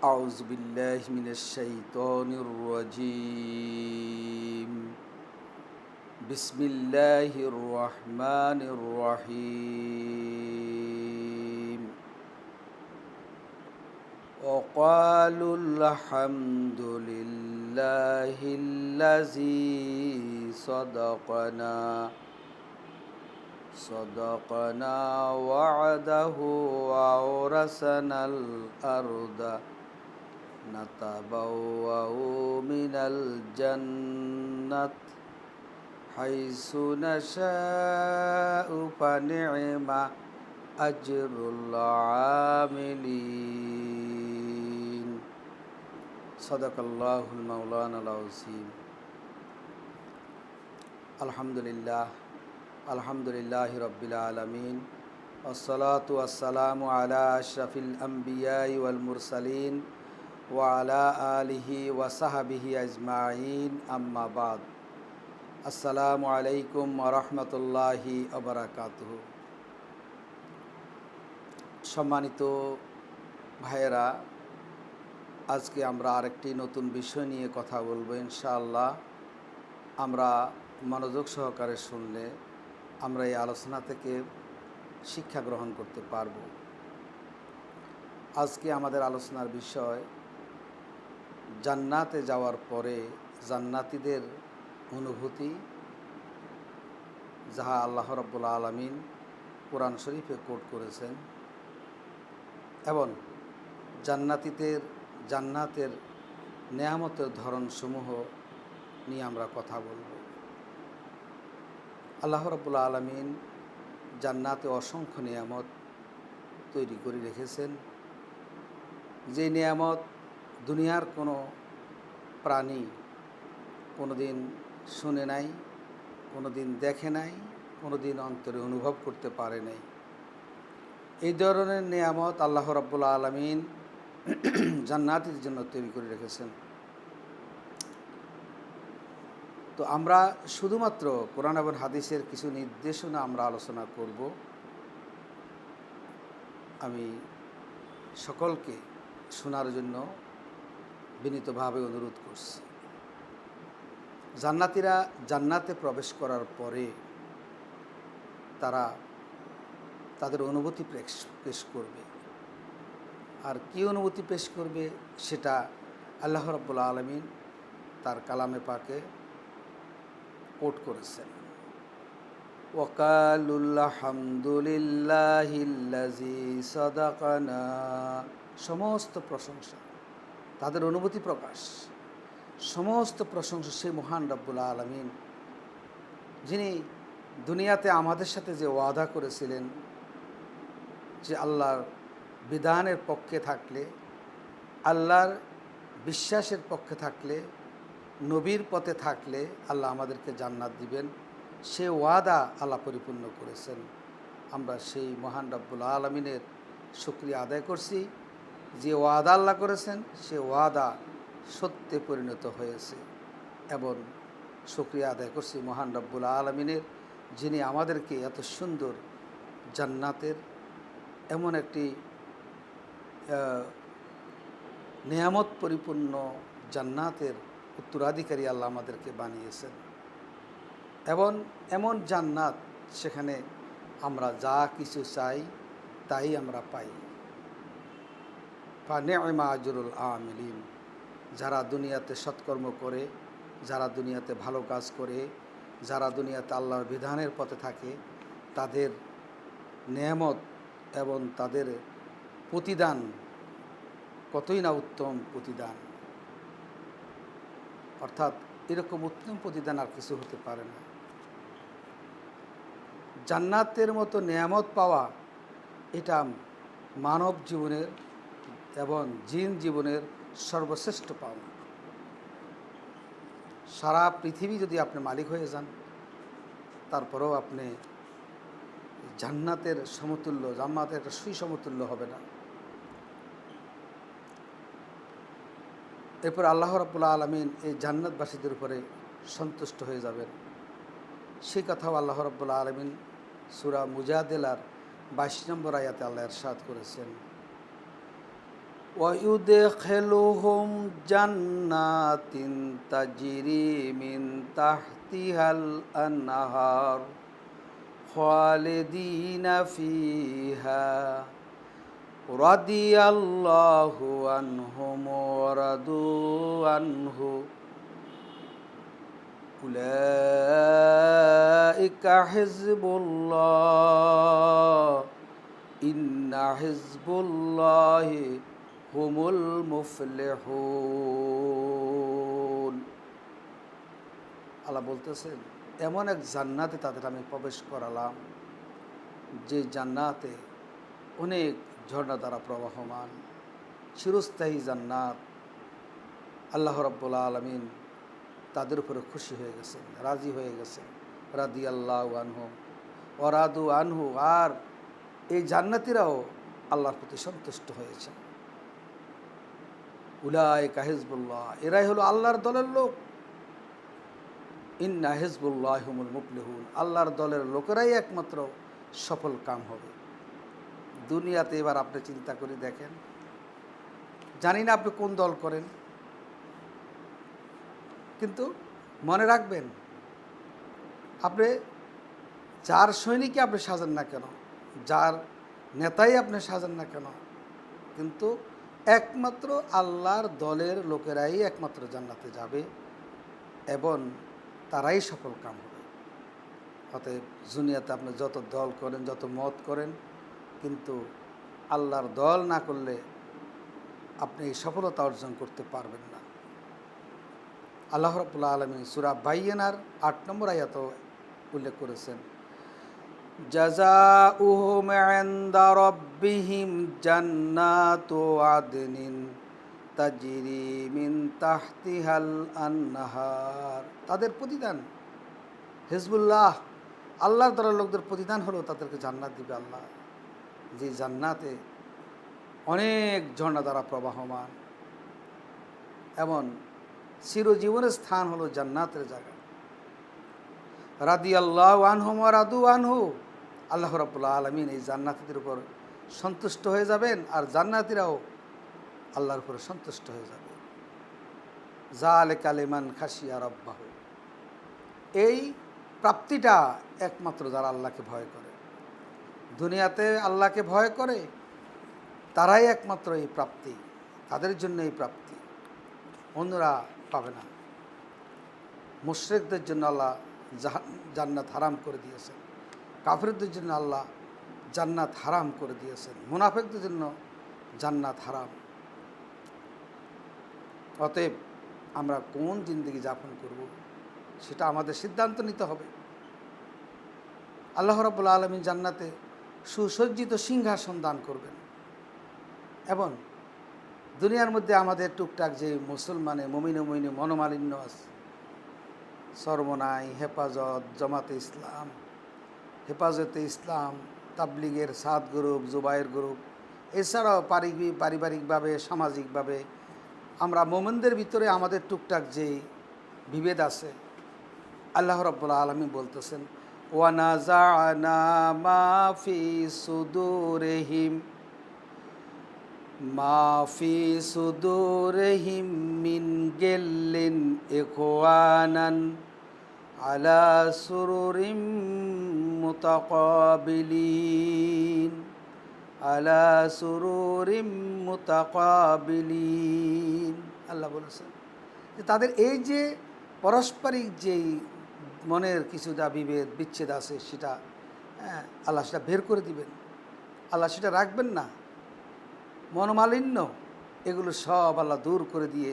أعوذ بالله من الشيطان الرجيم بسم الله الرحمن الرحيم وقالوا الحمد لله الذي صدقنا وعده وأورثنا الأرض نتبوأ من الجنة حيث نشاء فنعم أجر العاملين صدق الله المولانا العظيم الحمد لله رب العالمين والصلاة والسلام على أشرف الأنبياء والمرسلين وعلى آله وصحبه أجمعين أما بعد আসসালামু আলাইকুম ওয়া রাহমাতুল্লাহি ওয়া বারাকাতুহু। সম্মানিত ভাইয়েরা, আজকে আমরা আরেকটি নতুন বিষয় নিয়ে কথা বলবো ইনশাআল্লাহ। আমরা মনোযোগ সহকারে শুনলে আমরা এই আলোচনা থেকে শিক্ষা গ্রহণ করতে পারব। আজকে আমাদের আলোচনার বিষয় জান্নাতে যাওয়ার পরে জান্নাতীদের অনুভূতি, যাহা আল্লাহ রাব্বুল আলামিন কোরআন শরীফে কোট করেছেন, এবং জান্নাতের নেয়ামতের ধরনসমূহ নিয়ে আমরা কথা বলব। আল্লাহ রাব্বুল আলামিন জান্নাতে অসংখ্য নেয়ামত তৈরি করে রেখেছেন, যে নেয়ামত দুনিয়ার কোনো প্রাণী কোনোদিন শুনে নাই, কোনোদিন দেখে নাই, কোনোদিন অন্তরে অনুভব করতে পারে নাই। এই ধরনের নেয়ামত আল্লাহ রাব্বুল আলামিন জান্নাতীদের জন্য তৈরি করে রেখেছেন। তো আমরা শুধুমাত্র কোরআন এবং হাদিসের কিছু নির্দেশনা আমরা আলোচনা করব। আমি সকলকে শোনার জন্য বিনীতভাবে অনুরোধ করছি। জান্নাতীরা জান্নাতে প্রবেশ করার পরে তারা তাদের অনুভূতি পেশ করবে। আর কী অনুভূতি পেশ করবে সেটা আল্লাহ রাব্বুল আলামিন তার কালামে পাকে কোট করেছেন। ওয়াকালুল হামদুলিল্লাহিল্লাযী সাদাকানা, সমস্ত প্রশংসা, তাদের অনুভূতি প্রকাশ, সমস্ত প্রশংসা সেই মহান রব্বুল আলামিন, যিনি দুনিয়াতে আমাদের সাথে যে ওয়াদা করেছিলেন যে আল্লাহর বিধানের পক্ষে থাকলে, আল্লাহর বিশ্বাসের পক্ষে থাকলে, নবীর পথে থাকলে আল্লাহ আমাদেরকে জান্নাত দিবেন, সে ওয়াদা আল্লাহ পরিপূর্ণ করেছেন। আমরা সেই মহান রব্বুল আলামিনের শুকরিয়া আদায় করছি। যে ওয়াদা আল্লাহ করেছেন সে ওয়াদা সত্যে পরিণত হয়েছে, এবং শুকরিয়া আদায় করছি মহান রব্বুল আলামিনের, যিনি আমাদেরকে এত সুন্দর জান্নাতের এমন একটি নেয়ামত পরিপূর্ণ জান্নাতের উত্তরাধিকারী আল্লাহ আমাদেরকে বানিয়েছেন। এবং এমন জান্নাত, সেখানে আমরা যা কিছু চাই তাই আমরা পাই। ফানি'মা আজরুল আমিলিন, যারা দুনিয়াতে সৎকর্ম করে, যারা দুনিয়াতে ভালো কাজ করে, যারা দুনিয়াতে আল্লাহর বিধানের পথে থাকে, তাদের নেয়ামত এবং তাদের প্রতিদান কতই না উত্তম প্রতিদান। অর্থাৎ এরকম উত্তম প্রতিদান আর কিছু হতে পারে না। জান্নাতের মতো নেয়ামত পাওয়া, এটা মানব জীবনের এবং জিন জীবনের সর্বশ্রেষ্ঠ পাওনা। সারা পৃথিবী যদি আপনি মালিক হয়ে যান, তারপরেও আপনি জান্নাতের একটা সুসমতুল্য হবে না। এরপর আল্লাহ রাব্বুল আলামিন এই জান্নাতবাসীদের উপরে সন্তুষ্ট হয়ে যাবেন। সেই কথাও আল্লাহ রাব্বুল আলামিন সূরা মুজাদিলার 22 নম্বর আয়াতে আল্লাহ ইরশাদ করেছেন, ويدخلهم جنات تجري من تحتها الأنهار خالدين فيها رضي الله عنهم ورضوا عنه أولئك حزب الله إن حزب الله هم المفلحون আল্লাহ বলতেছেন এমন এক জান্নাতে তাদের আমি প্রবেশ করালাম যে জান্নাতে অনেক ঝর্ণা দ্বারা প্রবাহমান চিরস্থায়ী জান্নাত। আল্লাহ রাব্বুল আলামিন তাদের উপরে খুশি হয়ে গেছেন, রাজি হয়ে গেছেন। রাদিয়াল্লাহু আনহুম ওয়া রাদু আনহু, আর এই জান্নাতীরাও আল্লাহর প্রতি সন্তুষ্ট হয়েছে। উলাইকা হিজবুল্লাহ, এরাই হলো আল্লাহর দলের লোক। ইন্না হিজবুল্লাহি হুমুল মুফলিহুন, আল্লাহর দলের লোকেরাই একমাত্র সফল কাম হবে দুনিয়াতে। এবার আপনি চিন্তা করে দেখেন, জানি না আপনি কোন দল করেন, কিন্তু মনে রাখবেন আপনি যার সৈনিকই আপনি সাজেন না কেন, যার নেতাই আপনি সাজেন না কেন, কিন্তু একমাত্র আল্লাহর দলের লোকেরাই একমাত্র জান্নাতে যাবে এবং তারাই সফল কাম হবে। অতএব দুনিয়াতে আপনি যত দল করেন, যত মত করেন, কিন্তু আল্লাহর দল না করলে আপনি এই সফলতা অর্জন করতে পারবেন না। আল্লাহ রাব্বুল আলামিন সূরা বাইয়িনার ৮ নম্বর আয়াতে উল্লেখ করেছেন, জাযাউহুম ইনদা রাব্বিহিম জান্নাতু আদনিন তাজরি মিন তাহতিহাল আনহার। তাদের প্রতিদান হিজবুল্লাহ, আল্লাহর দলের লোকদের প্রতিদান হলো তাদেরকে জান্নাত দিবে আল্লাহ, যে জান্নাতে অনেক ঝর্ণা দ্বারা প্রবাহমান এমন চিরজীবনের স্থান হলো জান্নাতের জায়গা। রাদিয়াল্লাহু আনহুম ওয়া রাদু আনহু, আল্লাহ রাব্বুল আলামিন এই জান্নাতীদের উপর সন্তুষ্ট হয়ে যাবেন আর জান্নাতীরাও আল্লাহর উপরে সন্তুষ্ট হয়ে যাবে। যালিকা লিমান খাশিয়া রাব্বাহু, এই প্রাপ্তিটা একমাত্র যারা আল্লাহকে ভয় করে, দুনিয়াতে আল্লাহকে ভয় করে, তারাই একমাত্র এই প্রাপ্তি, তাদের জন্য এই প্রাপ্তি, অন্যরা পাবে না। মুশরিকদের জন্য আল্লাহ জান্নাত হারাম করে দিয়েছেন, কাফিরদের জন্য আল্লাহ জান্নাত হারাম করে দিয়েছেন, মুনাফিকদের জন্য জান্নাত হারাম। অতএব আমরা কোন জিন্দেগি যাপন করব সেটা আমাদের সিদ্ধান্ত নিতে হবে। আল্লাহ রাব্বুল আলামিন জান্নাতে সুসজ্জিত সিংহাসন দান করবেন এবং দুনিয়ার মধ্যে আমাদের টুকটাক যে মুসলমানে মুমিনে মনোমালিন্য আছে, সরমনাই, হেফাজত, জামাতে ইসলাম, হেফাজতে ইসলাম, তাবলিগের 7 গ্রুপ, জুবায়ের গ্রুপ, এছাড়াও পারিবারিকভাবে সামাজিকভাবে আমরা মোমেনদের ভিতরে আমাদের টুকটাক যে বিভেদ আছে, আল্লাহ রাব্বুল আলামিন বলতেছেন, ওয়া নাযা'না মা ফি সুদুরিহিম মিন গিল্লিন ইখওয়ানান আলা সুরুরিম মুতাকাবিলিন। আল্লাহ বলেছেন যে তাদের এই যে পারস্পরিক যেই মনের কিছুটা বিভেদ বিচ্ছেদ আছে সেটা আল্লাহ সেটা বের করে দিবেন, আল্লাহ সেটা রাখবেন না। মনোমালিন্য এগুলো সব আল্লাহ দূর করে দিয়ে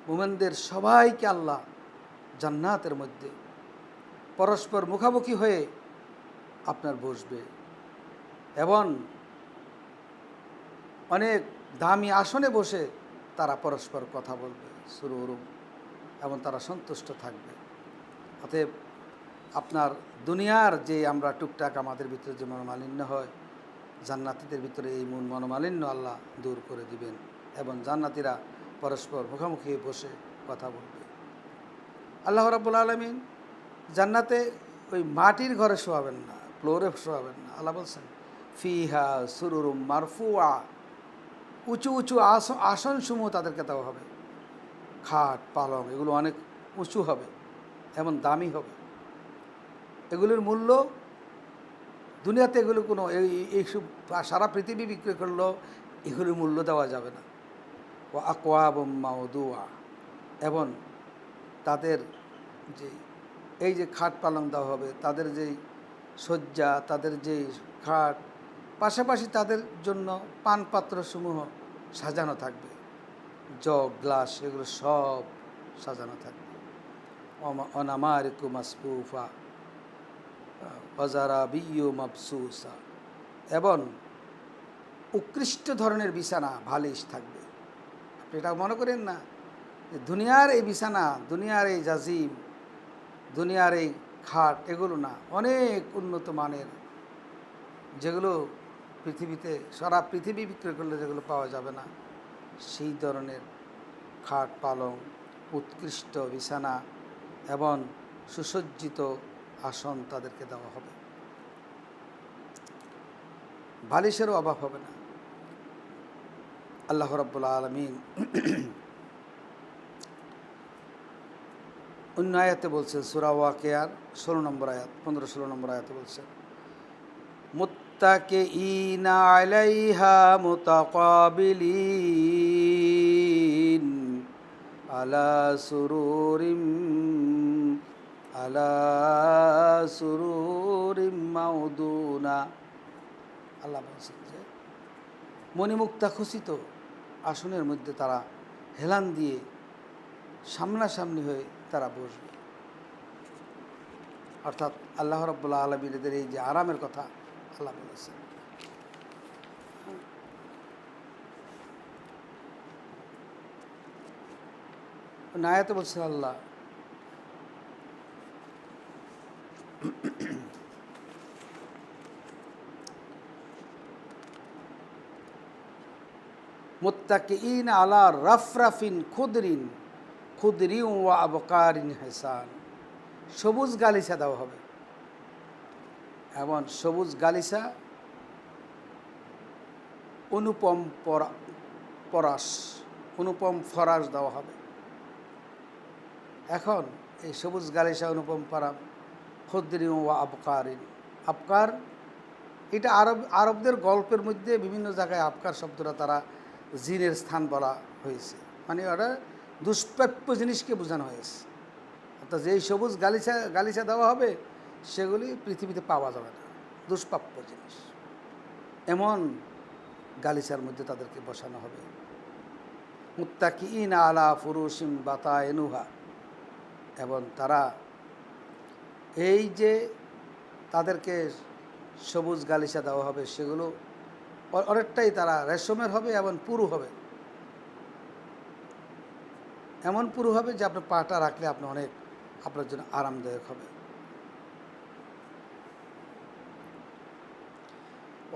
মুমিনদের সবাইকে আল্লাহ জান্নাতের মধ্যে পরস্পর মুখামুখি হয়ে আপনার বসবে এবং অনেক দামি আসনে বসে তারা পরস্পর কথা বলবে সুরুরুম, এবং তারা সন্তুষ্ট থাকবে। অতএব আপনার দুনিয়ার যে আমরা টুকটাক আমাদের ভিতরে যে মনোমালিন্য হয়, জান্নাতীদের ভিতরে এই মনোমালিন্য আল্লাহ দূর করে দিবেন এবং জান্নাতীরা পরস্পর মুখোমুখি বসে কথা বলবে। আল্লাহ রাব্বুল আলামিন জান্নাতে ওই মাটির ঘরে শোয়াবেন না, ফ্লোরে শোয়াবেন না। আল্লাহ বলছেন ফিহা সুরুরুম মারফুআ, উঁচু উঁচু আসনসমূহ তাদেরকে দেওয়া হবে। খাট পালং এগুলো অনেক উঁচু হবে এবং দামি হবে। এগুলির মূল্য দুনিয়াতে এগুলো কোনো এইসব সারা পৃথিবী বিক্রি করলেও এগুলির মূল্য দেওয়া যাবে না। ও আকওয়াব মাউদুয়া, এবং তাদের যে এই যে খাট পালং দেওয়া হবে, তাদের যেই শয্যা, তাদের যেই খাট, পাশাপাশি তাদের জন্য পানপাত্রসমূহ সাজানো থাকবে, জগ গ্লাস এগুলো সব সাজানো থাকবে। অনামারিকু মাসফুফা অজারা বিউ মাবসুসা, এবং উৎকৃষ্ট ধরনের বিছানা ভালিশ থাকবে। আপনি এটা মনে করেন না যে দুনিয়ার এই বিছানা, দুনিয়ার এই জাজিম, দুনিয়ার এই খাট এগুলো না, অনেক উন্নত মানের, যেগুলো পৃথিবীতে সারা পৃথিবী বিক্রি করলে যেগুলো পাওয়া যাবে না, সেই ধরনের খাট পালং, উৎকৃষ্ট বিছানা এবং সুসজ্জিত আসন তাদেরকে দেওয়া হবে। বালিশেরও অভাব হবে না। আল্লাহ রাব্বুল আলামিন অন্য আয়াতে বলছেন, সূরা ওয়াকিয়ার 16 নম্বর আয়াত, 15-16 নম্বর আয়াতে বলছেন, মুত্তাকিঈনা আলাইহা মুতাকাবিলিন আলা সুরুরিম মাউদুনা। আল্লাহ বলছেন যে মণিমুক্তা খচিত আসনের মধ্যে তারা হেলান দিয়ে সামনাসামনি হয়ে তারা বসবে। অর্থাৎ আল্লাহ রাব্বুল আলামিনের এই যে আরামের কথা আল্লাহ বলেছেন। আয়াতে বলছেন আল্লাহ, মুত্তাকিঈন আলা রাফরাফিন খুদরিন ওয়া আবকারিন হিসান, সবুজ গালিচা দেওয়া হবে, এবং সবুজ গালিচা অনুপম ফরাস দেওয়া হবে। এখন এই সবুজ গালিচা অনুপম পরাম খুদরিন ওয়া আবকারিন, আবকার এটা আরবদের গল্পের মধ্যে বিভিন্ন জায়গায় আবকার শব্দটা তারা জিনের স্থান বলা হয়েছে, মানে ওটা দুষ্প্রাপ্য জিনিসকে বোঝানো হয়েছে। অর্থাৎ যেই সবুজ গালিচা দেওয়া হবে সেগুলি পৃথিবীতে পাওয়া যাবে না, দুষ্প্রাপ্য জিনিস, এমন গালিচার মধ্যে তাদেরকে বসানো হবে। মুত্তাকিঈনা আলা ফুরুশিম বাতায়নুহা, এবং তারা এই যে তাদেরকে সবুজ গালিচা দেওয়া হবে সেগুলো অনেকটাই তারা রেশমের হবে এবং পুরু হবে, এমন পুরু হবে যে আপনার পাটা রাখলে আপনার জন্য আরামদায়ক হবে।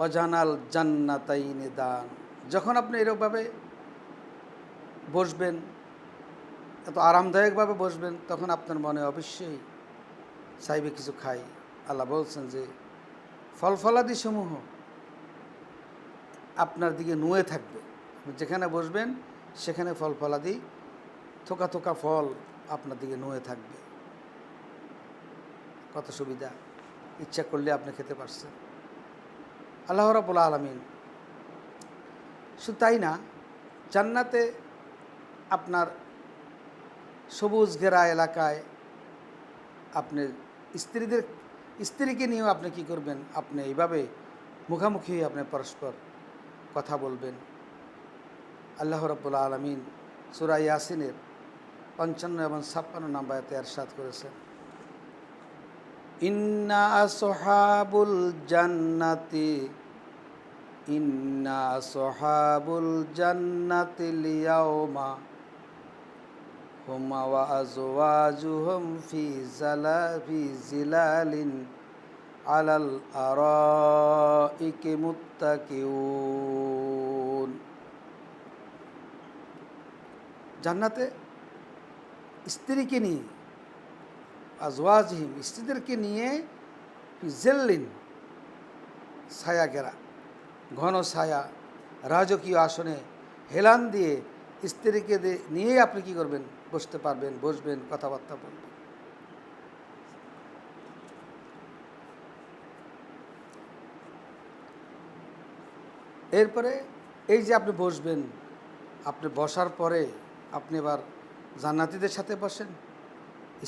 অজানাল জান্নাতাইনি দান, যখন আপনি এরকমভাবে বসবেন, এত আরামদায়কভাবে বসবেন, তখন আপনার মনে অবশ্যই চাইবে কিছু খাই। আল্লাহ বলছেন যে ফলফলাদি সমূহ আপনার দিকে নুয়ে থাকবে, যেখানে বসবেন সেখানে ফলফলাদি থোকা থোকা ফল আপনার দিকে নুয়ে থাকবে। কত সুবিধা, ইচ্ছা করলে আপনি খেতে পারছেন। আল্লাহ রাব্বুল আলামিন শুধু তাই না, জান্নাতে আপনার সবুজ ঘেরা এলাকায় আপনি স্ত্রীকে নিয়েও আপনি কি করবেন, আপনি এইভাবে মুখামুখি আপনি পরস্পর কথা বলবেন। আল্লাহ রাব্বুল আলামিন সূরা ইয়াসিনের 55 এবং 56 নম্বর আয়াতে ইরশাদ করেছেন, ইন্না আসহাবুল জান্নাতি লিয়াউমা হুম ওয়া আজওয়াজুহুম ফি জিলালিন আলাল আরাইকি মুত্তাকিউন। জান্নাতে স্ত্রীকে নিয়ে, আজওয়াজহিম স্ত্রীদেরকে নিয়ে, জিল্লিন ছায়া ঘেরা, ঘন ছায়া রাজকীয় আসনে হেলান দিয়ে স্ত্রীকে নিয়েই আপনি কি করবেন, বসতে পারবেন, বসবেন, কথাবার্তা বলবেন। এরপরে এই যে আপনি বসবেন, আপনি বসার পরে আপনি এবার জান্নাতীদের সাথে বসেন,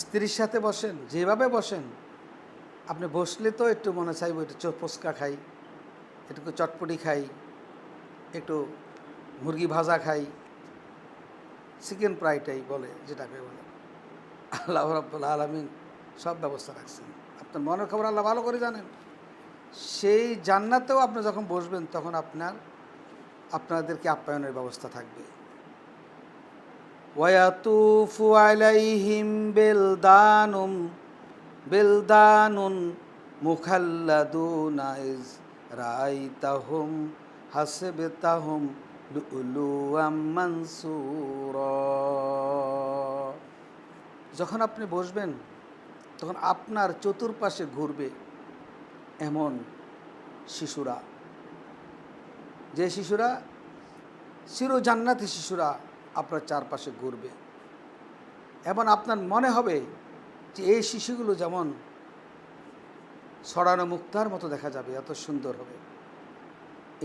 স্ত্রীর সাথে বসেন, যেভাবে বসেন। আপনি বসলে তো একটু মনে চাইব একটু ফুচকা খাই, একটু চটপটি খাই, একটু মুরগি ভাজা খাই, চিকেন ফ্রাইটাই বলে, যেটাকে বলে। আল্লাহ রাব্বুল আলামিন সব ব্যবস্থা রাখছেন। আপনার মনের খবর আল্লাহ ভালো করে জানেন। সেই জান্নাতেও আপনি যখন বসবেন তখন আপনাদেরকে আপ্যায়নের ব্যবস্থা থাকবে। ওয়ায়াতুফু আলাইহিম বিলদানুন মুখাল্লাদুনা ইজ রাআইতাহুম হাসিবতাহুম লুলুওয়াম মানসুরা। যখন আপনি বসবেন তখন আপনার চতুর্পাশে ঘুরবে এমন শিশুরা, যে শিশুরা চিরজান্নাতি শিশুরা আপনার চারপাশে ঘুরবে, এবং আপনার মনে হবে যে এই শিশুগুলো যেমন ছড়ানো মুক্তার মতো দেখা যাবে, এত সুন্দর হবে।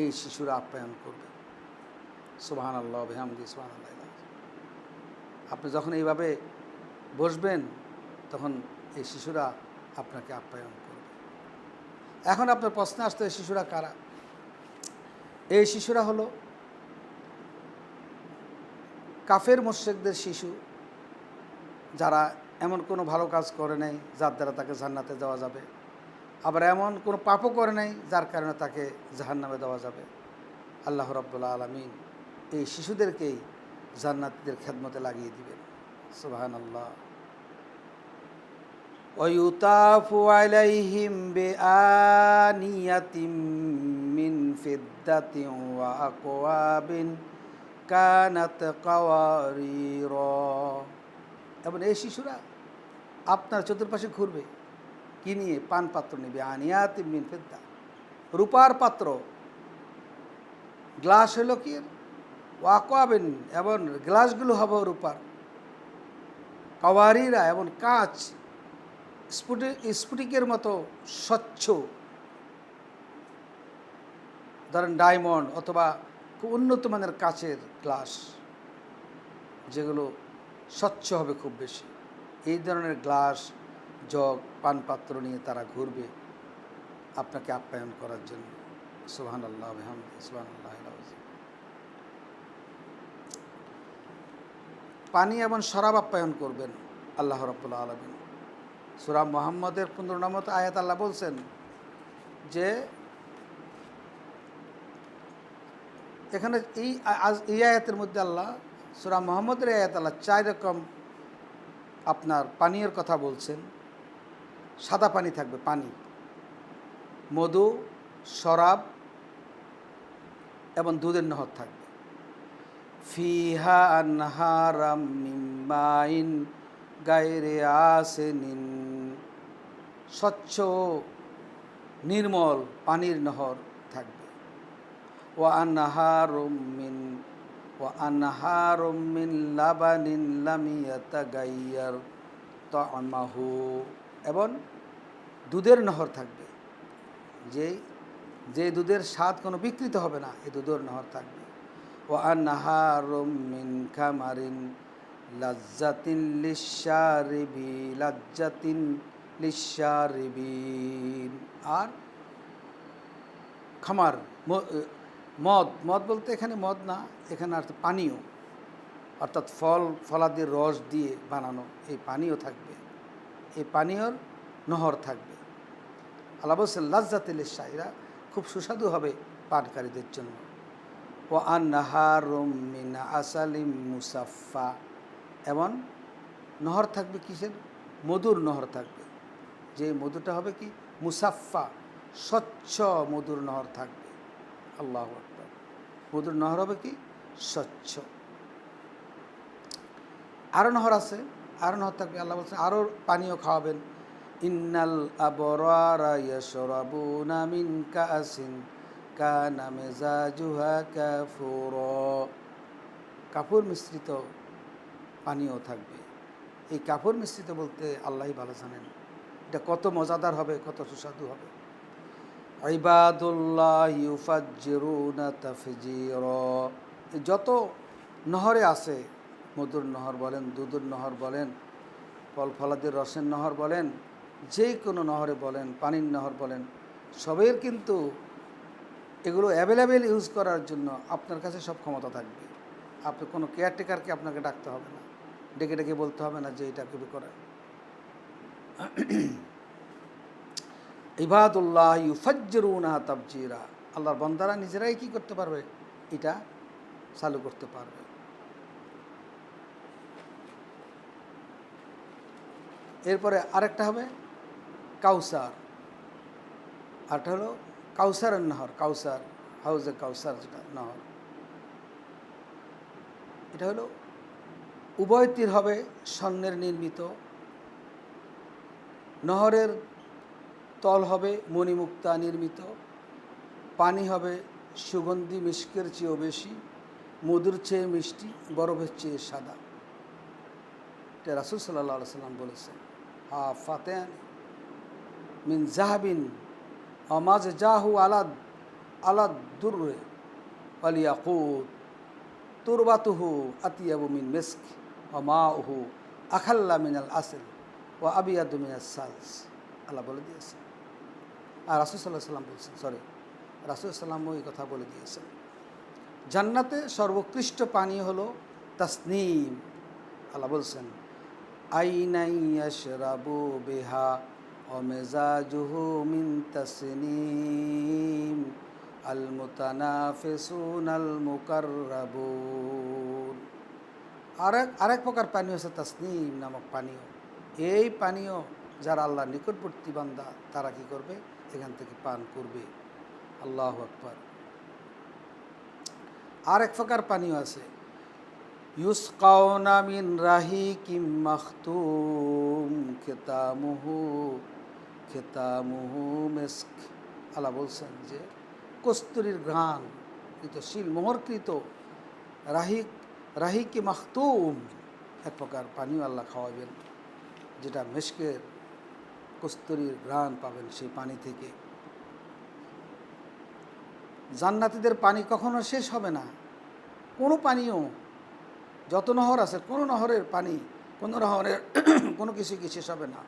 এই শিশুরা আপ্যায়ন করবে। সুবহানাল্লাহ বিহামদি সুবহানাল্লাহ। আপনি যখন এইভাবে বসবেন তখন এই শিশুরা আপনাকে আপ্যায়ন করবে। এখন আপনার প্রশ্ন আসতো, এই শিশুরা কারা? এই শিশুরা হলো কাফের মুশরিকদের শিশু, যারা এমন কোনো ভালো কাজ করে নাই যার দ্বারা তাকে জান্নাতে দেওয়া যাবে, আবার এমন কোনো পাপও করে নাই যার কারণে তাকে জাহান্নামে দেওয়া যাবে। আল্লাহ রাব্বুল আলামিন এই শিশুদেরকেই জান্নাতীদের খেদমতে লাগিয়ে দিবেন। সুবহানাল্লাহ। ওয়ায়ুতাফু আলাইহিম বিআনিয়াতিম মিন ফিদ্দাতিন ওয়া আকওয়াবিন কানাত কাওয়ারিরা। এবং এই শিশুরা আপনার চতুর্পাশে ঘুরবে কি নিয়ে? পান পাত্র নেবে। আনিয়াতিম মিন ফিদ্দা, রূপার পাত্র। গ্লাস হলো কি? ওয়াকওয়াবিন, এবং গ্লাসগুলো হবে রূপার। কাওয়ারিরা, এবং কাঁচ স্ফটিকের মতো স্বচ্ছ, ধরেন ডায়মন্ড অথবা খুব উন্নত মানের কাচের গ্লাস, যেগুলো স্বচ্ছ হবে খুব বেশি। এই ধরনের গ্লাস, জগ, পানপাত্র নিয়ে তারা ঘুরবে আপনাকে আপ্যায়ন করার জন্য। সুবহানাল্লাহ বিহামদিহি সুবহানাল্লাহিল আযীম। পানি এবং শরাব আপ্যায়ন করবেন আল্লাহ রাব্বুল আলামিন। সূরা মুহাম্মদের 15 নম্বর আয়াত আল্লাহ বলছেন যে এখানে এই আয়াতের মধ্যে আল্লাহ, সূরা মুহাম্মদের আয়াত আল্লাহ 4 রকম আপনার পানীয়ের কথা বলছেন। সাদা পানি থাকবে, পানি, মধু, শরাব এবং দুধের নহর থাকবে। ফিহা আনহারাম মিন মাইন গায়রি আসিনিন, স্বচ্ছ নির্মল পানির নহর থাকবে। ওয়া আনহারুম মিন লাবানিন লাম ইয়াতাগায়্যার তা'মাহু, এবং দুধের নহর থাকবে, যে দুধের স্বাদ কোনো বিকৃত হবে না, এই দুধের নহর থাকবে। ওয়া আনহারুম মিন খামারিন লাজ্জাতিন লিশ্শারিবিন, আর খামার, মদ বলতে এখানে মদ না, এখানে আর পানীয়, অর্থাৎ ফলাদির রস দিয়ে বানানো এই পানীয় থাকবে। এই পানীয়র নহর থাকবে। আল্লাহ বলছেন লাজ্জাতিল লিশ্শারিরা, খুব সুস্বাদু হবে পানকারীদের জন্য। ও আনহারুম মিন আসালিম মুসাফফা, এবং নহর থাকবে কিসের? মধুর নহর থাকবে। যে মধুটা হবে কি? মুসাফফা, স্বচ্ছ মধুর নহর থাকবে। আল্লাহু আকবার। মধুর নহর হবে কি? স্বচ্ছ। আরও নহর আছে, আরও নহর থাকবে। আল্লাহ বলছেন আরও পানীয় খাওয়াবেন। ইন্নাল আবরারা ইয়াশরাবুনা মিন কাসিন কানা মিজাজুহা কাফুরা, কাপড় মিশ্রিত পানীয় থাকবে। এই কাপড় মিশ্রিত বলতে আল্লাহই ভালো জানেন এটা কত মজাদার হবে, কত সুস্বাদু হবে। ইবাদুল্লাহ ইউফাজ্জিরুনা তাফজিরা, যত নহরে আছে, মধুর নহর বলেন, দুধের নহর বলেন, ফল ফলাদের রসের নহর বলেন, যে কোনো নহরে বলেন, পানির নহর বলেন, সবের কিন্তু এগুলো অ্যাভেলেবেল ইউজ করার জন্য আপনার কাছে সব ক্ষমতা থাকবে। আপনি কোনো কেয়ারটেকারকে আপনাকে ডাকতে হবে না, ডেকে ডেকে বলতে হবে না যে এটা কী করে। ইবাদুল্লাহ ইউফাজ্জিরুনা তাফজিরা, আল্লাহর বান্দারা নিজেরাই কি করতে পারবে, এটা চালু করতে পারবে। এরপরে আরেকটা হবে কাউসার, আরেকটা হলো কাউসারের নহর, কাউসার হাউজে কাউসার যেটা নহর, এটা হলো উভয় তীর হবে স্বর্ণের নির্মিত, নহরের তল হবে মণিমুক্তা নির্মিত, পানি হবে সুগন্ধি মিষ্কের চেয়েও বেশি, মধুর চেয়ে মিষ্টি, বরফের চেয়ে সাদা। এটা রাসূল সাল্লাল্লাহু আলাইহি সাল্লাম বলেছেন। ফাতেন মিন জাহাবিন আমাজ জাহু আলাদ দুররে ওয়াল ইয়াকুত তুরবাতুহু আতিয়াবু মিন মিস্ক ওয়া মাউহু আখাল্লা মিনাল আসল ওয়া আবিয়াদু মিনাস সালস। আল্লাহ বলে দিয়েছেন, আর রাসূল সাল্লাল্লাহু আলাইহি সাল্লাম বলছেন, রাসূল সাল্লাম ওই কথা বলে দিয়েছেন। জান্নাতে সর্বোৎকৃষ্ট পানি হলো তাসনিম। আল্লাহ বলছেন আইনাই ইয়াশরাবু বিহা ওয়া মিজাজুহু মিন তাসনিম আল মুতানাফিসুন আল মুকাররাবুন। আরেক প্রকার পানীয় আছে তাসনিম নামক পানীয়। এই পানীয় যারা আল্লাহর নিকটবর্তী বান্দা তারা কি করবে, এখান থেকে পান করবে। আল্লাহু আকবার। আরেক প্রকার পানীয় আছে ইউসকাউনা মিন রাহিকিম মাখতুম খিতামুহু মিস্ক। আল্লাহ বলছেন যে কস্তুরীর ঘ্রাণ কৃতশীল মোহরকৃত রাহিকি মাখতুম এক প্রকার পানীয় আল্লাহ খাওয়াবেন, যেটা মিস্কের কস্তুরীর ঘ্রাণ পাবেন সেই পানি থেকে। জান্নাতীদের পানি কখনো শেষ হবে না। কোনো পানীয়, যত নহর আছে, কোনো নহরের পানি, কোনো নহরের কোনো কিছু কি শেষ হবে না।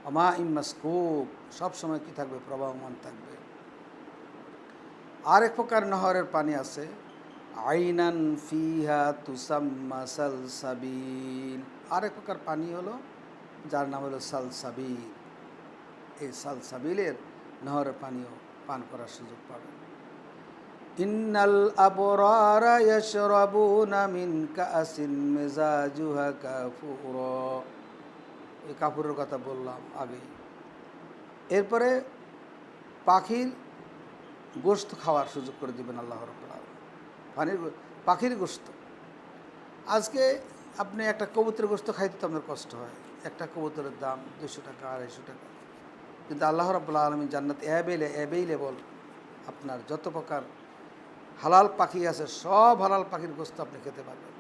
আমা ইমাসকুব, সবসময় কি থাকবে, প্রবাহমান থাকবে। আরেক প্রকার নহরের পানি আছে আইনান ফিহা তুসাম্মা সালসাবিল। আরেক প্রকার পানি হলো যার নাম হলো সালসাবিল। এই সালসাবিলের নহরের পানিও পান করার সুযোগ পাবেন। ইন্নাল আবরারা ইয়াশরাবুনা মিন কাসিন মিজাজুহা কাফুরা। এই কাফুরের কথা বললাম আগেই। এরপরে পাখির গোশত খাওয়ার সুযোগ করে দিবেন আল্লাহ রাব্বুল আলামিন। পাখির গোশত। আজকে আপনি একটা কবুতরের গোশত খাইতে তো আপনার কষ্ট হয়, একটা কবুতরের দাম 200 টাকা 250 টাকা, কিন্তু আল্লাহ রাব্বুল আলামিন জান্নাত অ্যাভেইলেবল আপনার যত প্রকার হালাল পাখি আছে সব হালাল পাখির গোশত আপনি খেতে পারবেন।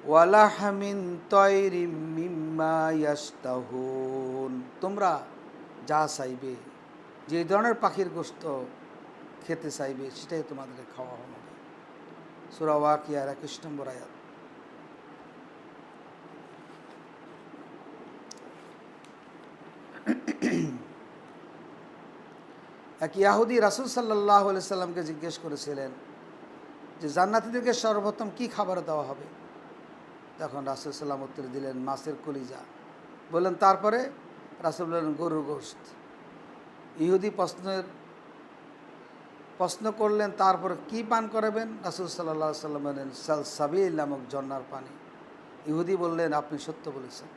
ওয়ালাহমিন তয়রিম মিম্মা ইয়াশতাহুন, তোমরা যা চাইবে, যে ধরনের পাখির গোশত খেতে চাইবে সেটাই তোমাদের খাওয়া হবে। সূরা ওয়াকিয়ার 21 নম্বর আয়াত। এক ইয়াহুদি রাসূল সাল্লাল্লাহু আলাইহি সাল্লামকে জিজ্ঞেস করেছিলেন যে জান্নাতীদেরকে সর্বপ্রথম কি খাবার দেওয়া হবে। তখন রাসূল সাল্লাম উত্তর দিলেন মাছের কলিজা। বললেন তারপরে? রাসূল বললেন গরুর গোশত। ইহুদি প্রশ্ন করলেন তারপরে কি পান করাবেন? রাসূল সাল্লাল্লাহু আলাইহি সাল্লাম বললেন সালসাবিল নামক ঝর্ণার পানি। ইহুদি বললেন আপনি সত্য বলেছেন।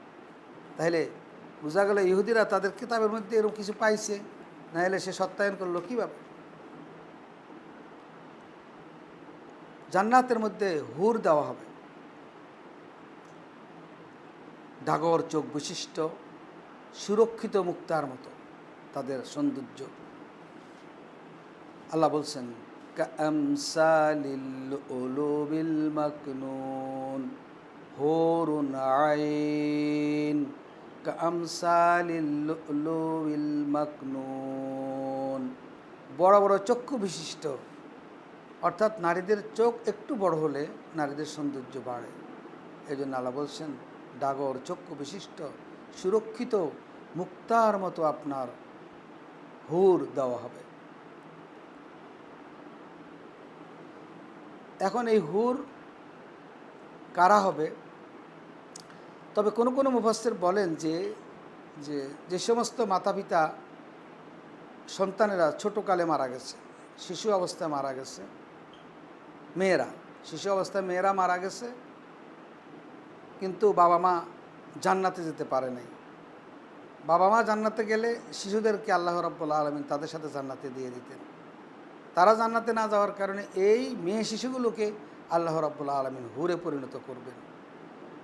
তাহলে বোঝা গেল ইহুদিরা তাদের কিতাবের মধ্যে এরকম কিছু পাইছে, না হলে সে সত্যায়ন করলো কীভাবে? জান্নাতের মধ্যে হুর দেওয়া হবে, ডাগর চোখ বিশিষ্ট সুরক্ষিত মুক্তার মতো তাদের সৌন্দর্য। আল্লাহ বলছেন কামসালিল লুলুবিল মাকনুন, হুরুন আইন কামসালিল লুলুবিল মাকনুন। বড় বড় চক্ষু বিশিষ্ট, অর্থাৎ নারীদের চোখ একটু বড় হলে নারীদের সৌন্দর্য বাড়ে। এই জন্য আল্লাহ বলছেন, ডাগর চক্ষু বিশিষ্ট সুরক্ষিত মুক্তার মতো আপনার হুর দেওয়া হবে। এখন এই হুর কারা হবে? তবে কোনো কোনো মুফাসসির বলেন যে যে যে সমস্ত মাতা পিতা সন্তানেরা ছোটোকালে মারা গেছে, শিশু অবস্থায় মারা গেছে, শিশু অবস্থায় মেয়েরা মারা গেছে, কিন্তু বাবা মা জান্নাতে যেতে পারে নাই। বাবা মা জান্নাতে গেলে শিশুদেরকে আল্লাহ রাব্বুল আলামিন তাদের সাথে জান্নাতে দিয়ে দিতেন। তারা জান্নাতে না যাওয়ার কারণে এই মেয়ে শিশুগুলোকে আল্লাহ রাব্বুল আলামিন হুরে পরিণত করবেন।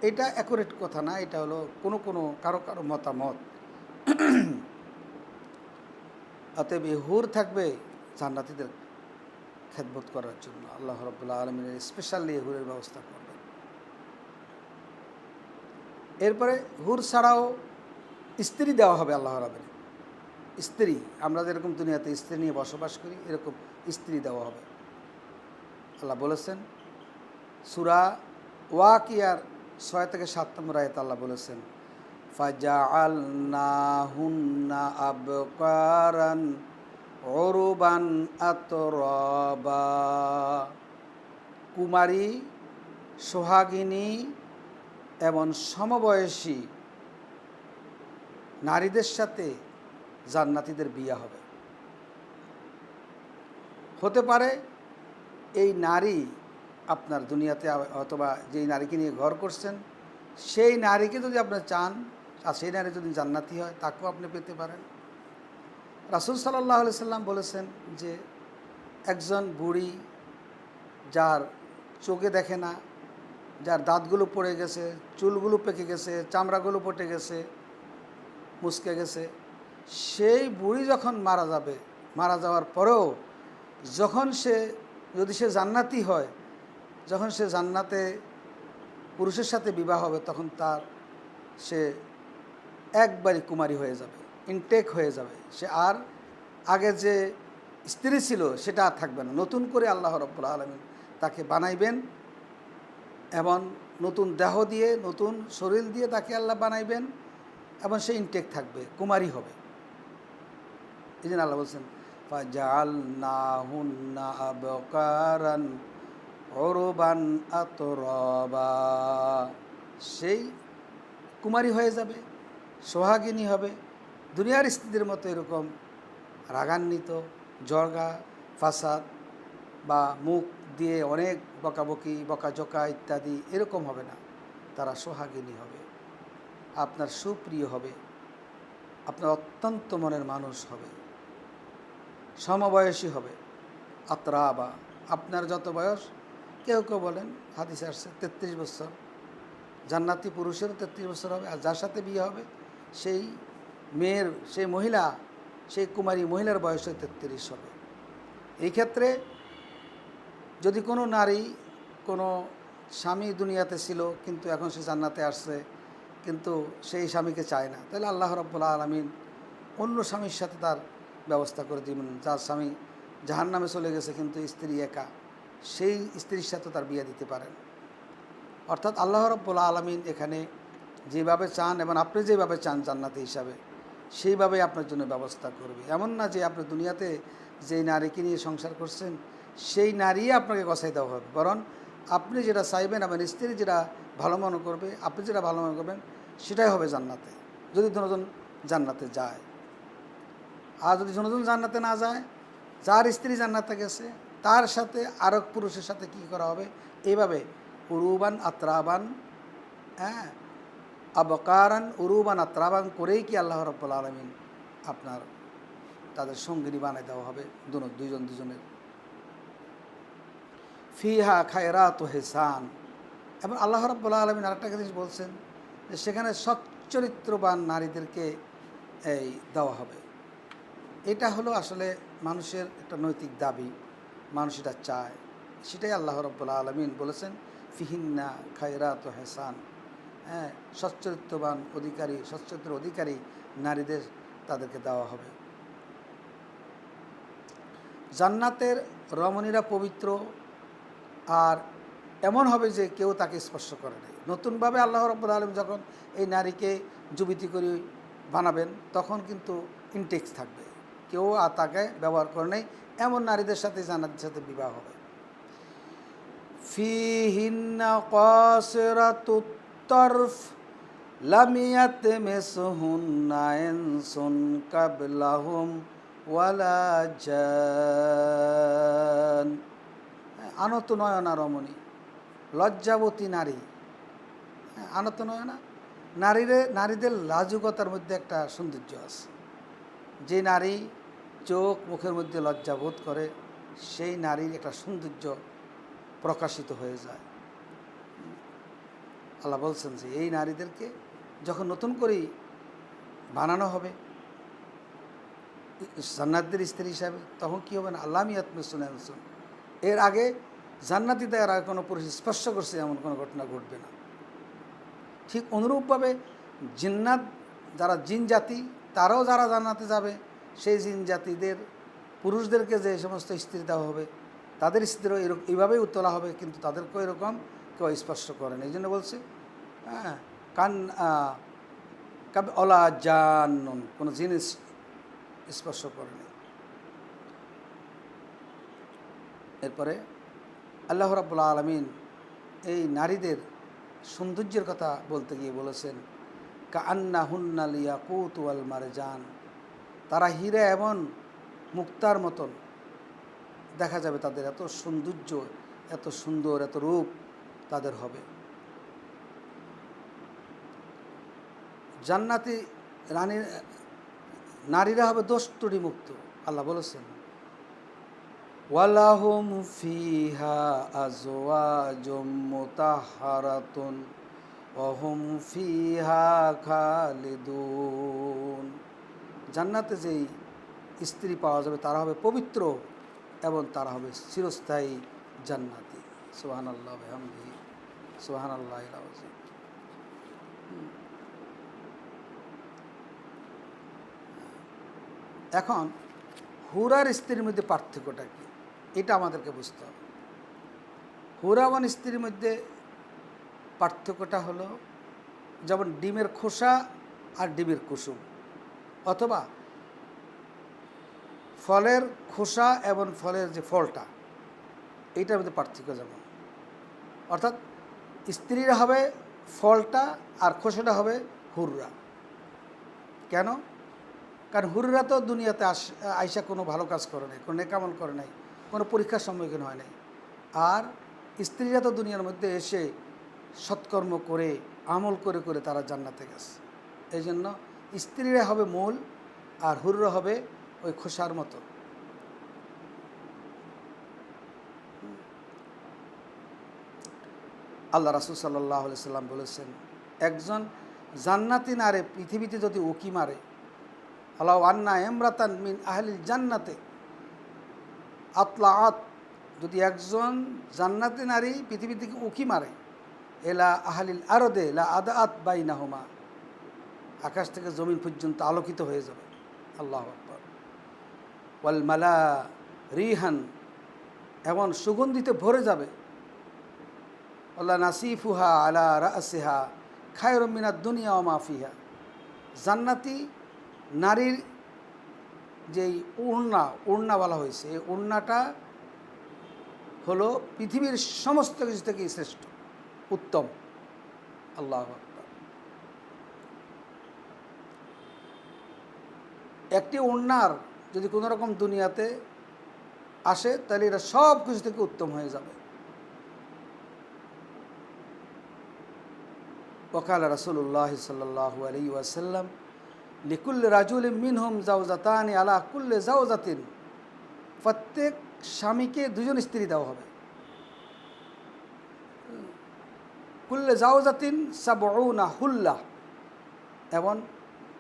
এটা অ্যাকুরেট কথা না, এটা হলো কারো কারো মতামত। অতএব এই হুর থাকবে জান্নাতীদের খেদমত করার জন্য। আল্লাহ রাব্বুল আলামিনের স্পেশালি এই হুরের ব্যবস্থা করবেন। এরপরে হুর ছাড়াও স্ত্রী দেওয়া হবে আল্লাহ রাব্বুল। স্ত্রী, আমরা যেরকম দুনিয়াতে স্ত্রী নিয়ে বসবাস করি, এরকম স্ত্রী দেওয়া হবে। আল্লাহ বলেছেন সূরা ওয়াকিয়ার 6 থেকে 7 নম্বর আয়াতে আল্লাহ বলেছেন, ফাজআলনাহুন্না আবকারান উরবান আতরাবা। কুমারী, সোহাগিনী এবং সমবয়সী নারীদের সাথে জান্নাতীদের বিয়ে হবে। হতে পারে এই নারী আপনার দুনিয়াতে, অথবা যেই নারীকে নিয়ে ঘর করছেন সেই নারীকে যদি আপনি চান আর সেই নারী যদি জান্নাতি হয়, তাকেও আপনি পেতে পারেন। রাসূল সাল্লাল্লাহু আলাইহি সাল্লাম বলেছেন যে একজন বুড়ি যার চোখে দেখে না, যার দাঁতগুলো পড়ে গেছে, চুলগুলো পেকে গেছে, চামড়াগুলো পটে গেছে, মুচকে গেছে, সেই বুড়ি যখন মারা যাবে, মারা যাওয়ার পরেও যদি সে জান্নাতি হয়, যখন সে জান্নাতে পুরুষের সাথে বিবাহ হবে, তখন সে একবারই কুমারী হয়ে যাবে, ইনটেক হয়ে যাবে। সে আর আগে যে স্ত্রী ছিল সেটা আর থাকবে না। নতুন করে আল্লাহ রাব্বুল আলামিন তাকে বানাইবেন এবং নতুন দেহ দিয়ে, নতুন শরীর দিয়ে তাকে আল্লাহ বানাইবেন এবং সে ইনটেক থাকবে, কুমারী হবে। এই জন্য আল্লাহ বলছেন ফাজআলনাহুন্না আবকারান উরবান আতরাবা। সেই কুমারী হয়ে যাবে, সোহাগিনী হবে, দুনিয়ার স্ত্রীদের মতো এরকম রাগান্বিত, জর্গা, ফাসাদ বা মুখ দিয়ে অনেক বকাবকি, বকাঝকা ইত্যাদি এরকম হবে না। তারা সোহাগিনী হবে, আপনার সুপ্রিয় হবে, আপনার অত্যন্ত মনের মানুষ হবে, সমবয়সী হবে। আতরাবা, আপনার যত বয়স, কেউ কেউ বলেন হাদিসে আসছে 33 বছর, জান্নাতি পুরুষেরও 33 বছর হবে, আর যার সাথে বিয়ে হবে সেই মহিলা, সেই কুমারী মহিলার বয়সে 33 হবে। এই ক্ষেত্রে যদি কোনো নারী, কোনো স্বামী দুনিয়াতে ছিল কিন্তু এখন সে জান্নাতে আসছে, কিন্তু সেই স্বামীকে চায় না, তাহলে আল্লাহ রাব্বুল আলামিন অন্য স্বামীর সাথে তার ব্যবস্থা করে দিবেন। যার স্বামী জাহান্নামে চলে গেছে কিন্তু স্ত্রী একা, সেই স্ত্রীর সাথে তার বিয়ে দিতে পারেন। অর্থাৎ আল্লাহ রাব্বুল আলামিন এখানে যেভাবে চান এবং আপনি যেভাবে চান জান্নাতি হিসাবে, সেইভাবে আপনার জন্য ব্যবস্থা করবে। এমন না যে আপনি দুনিয়াতে যেই নারীকে নিয়ে সংসার করছেন সেই নারী আপনাকে গছাই দেওয়া হবে, বরং আপনি যেটা চাইবেন এবং স্ত্রী যেটা ভালো মনে করবে, আপনি যেটা ভালো মনে করবেন সেটাই হবে জান্নাতে, যদি দুজন জান্নাতে যায়। আর যদি দুজন জান্নাতে না যায়, যার স্ত্রী জান্নাতে গেছে তার সাথে আরেক পুরুষের সাথে কি করা হবে, এইভাবে উরুবান আতরাবান, আবকারান উরুবান আতরাবান করেই কি আল্লাহ রাব্বুল আলামিন আপনার তাদের সঙ্গিনী বানিয়ে দেওয়া হবে দুজনের। ফিহা খায়রাত ও হেসান। এবং আল্লাহ রাব্বুল আলামিন আরেকটা জিনিস বলছেন যে সেখানে সচ্চরিত্রবান নারীদেরকে দেওয়া হবে। এটা হলো আসলে মানুষের একটা নৈতিক দাবি মানুষ এটা চায়। সেটাই আল্লাহ রাব্বুল আলামিন বলেছেন ফিহিন্না খায়রাত ও হেসান। হ্যাঁ, সচ্চরিত্রবান অধিকারী, সচ্চরিত্রের অধিকারী নারীদের তাদেরকে দেওয়া হবে। জান্নাতের রমণীরা পবিত্র, আর এমন হবে যে কেউ তাকে স্পর্শ করে নাই। নতুনভাবে আল্লাহ রাব্বুল আলামিন যখন এই নারীকে যুবতী করে বানাবেন তখন কিন্তু ইনটেক্স থাকবে, কেউ আর তাকে ব্যবহার করে নাই। এমন নারীদের সাথে জান্নাতের সাথে বিবাহ হবে। ফিহিন্না কাসিরাতুত তারফ লাম ইয়াতমিসহুন্না ইনসুন কাবলাহুম ওয়ালা জান। আনত নয়না রমণী, লজ্জাবতী নারী। আনত নয়না নারীদের লাজুকতার মধ্যে একটা সৌন্দর্য আছে। যে নারী চোখ মুখের মধ্যে লজ্জা বোধ করে সেই নারীর একটা সৌন্দর্য প্রকাশিত হয়ে যায়। আল্লাহ বলছেন যে এই নারীদেরকে যখন নতুন করেই বানানো হবে জান্নাতের স্ত্রী হিসাবে, তখন কী হবে না, আল্লাহ মিয়াতমিসুন। এর আগে জান্নাতীদের আর কোনো পুরুষ স্পর্শ করছে এমন কোনো ঘটনা ঘটবে না। ঠিক অনুরূপভাবে জিন্নাত যারা জিন জাতি, তারাও যারা জান্নাতে যাবে, সেই জিন জাতিদের পুরুষদেরকে যে সমস্ত স্ত্রী দেওয়া হবে তাদের স্ত্রীও এইভাবেই তোলা হবে, কিন্তু তাদেরকেও এরকম কেউ স্পর্শ করেন। এই জন্য বলছে হ্যাঁ কাব অলা জান্নুন, কোনো জিনিস স্পর্শ করেনি। এরপরে আল্লাহ রাব্বুল আলামিন এই নারীদের সৌন্দর্যের কথা বলতে গিয়ে বলেছেন কাআন্নাহুন্নাল ইয়াকুত ওয়াল মারজান, তারা হীরা এবং মুক্তার মতন দেখা যাবে। তাদের এত সৌন্দর্য, এত সুন্দর, এত রূপ তাদের হবে। জান্নাতি নারীরা হবে দোষ ত্রুটি মুক্ত। আল্লাহ বলেছেন ওয়ালাহুম ফিহা আজওয়াজুম মুতাহহারাতুন ওয়া হুম ফিহা খালিদুন। জান্নাতে যেই স্ত্রী পাওয়া যাবে তারা হবে পবিত্র এবং তারা হবে চিরস্থায়ী জান্নাতি। সুবহানাল্লাহ ওয়া বিহামদিহি সুবহানাল্লাহিল আযীম। এখন হুরার স্ত্রীর মধ্যে পার্থক্যটা কি, এটা আমাদেরকে বুঝতে হবে। হুরা এবং স্ত্রীর মধ্যে পার্থক্যটা হলো যেমন ডিমের খোসা আর ডিমের কুসুম, অথবা ফলের খোসা এবং ফলের যে ফলটা, এইটার মধ্যে পার্থক্য। যেমন অর্থাৎ স্ত্রীরা হবে ফলটা আর খোসাটা হবে হুররা। কেন? কারণ হুররা তো দুনিয়াতে আইসা কোনো ভালো কাজ করে নাই, কোনো নেকামল করে নাই, কোনো পরীক্ষার সম্মুখীন হয় নাই। আর স্ত্রীরা তো দুনিয়ার মধ্যে এসে সৎকর্ম করে আমল করে করে তারা জান্নাতে গেছে। এই জন্য স্ত্রীরা হবে মূল আর হুররা হবে ওই খোসার মতো। আল্লাহ রাসূল সাল্লাল্লাহু আলাইহি সাল্লাম বলেছেন একজন জান্নাতি নারী পৃথিবীতে যদি উকি মারে, আল্লাহ আন্না ইমরাতান মিন আহলিল জান্নাতে আতলাআত, যদি একজন জান্নাতি নারী পৃথিবী থেকে উকি মারে, এলা আহলিল আরদে লা আদাআত বাইনাহুমা, আকাশ থেকে জমিন পর্যন্ত আলোকিত হয়ে যাবে। আল্লাহু আকবার। ওয়াল মালা রিহান, এমন সুগন্ধিতে ভরে যাবে। আল্লাহ নাসিফুহা আলা রাসিহা খায়রুম মিনাদ দুনিয়া ওয়া মা ফিহা। জান্নাতি নারীর যেই ওড়না বলা হয়েছে, এই ওড়নাটা হলো পৃথিবীর সমস্ত কিছু থেকে শ্রেষ্ঠ, উত্তম। আল্লাহু আকবার। একটি ওড়নার যদি কোনো রকম দুনিয়াতে আসে তাহলে এটা সব কিছু থেকে উত্তম হয়ে যাবে। ওয়াকালা রাসূলুল্লাহ সাল্লাল্লাহু আলাইহি ওয়াসাল্লাম লিকুল্লি রাজুলিন মিনহুম জাওজাতানি আলা কুল্লি জাওজাতিন, প্রত্যেক স্বামীকে দুজন স্ত্রী দেওয়া হবে। কুল্লি জাওজাতিন সাবউনা হুল্লা, এবং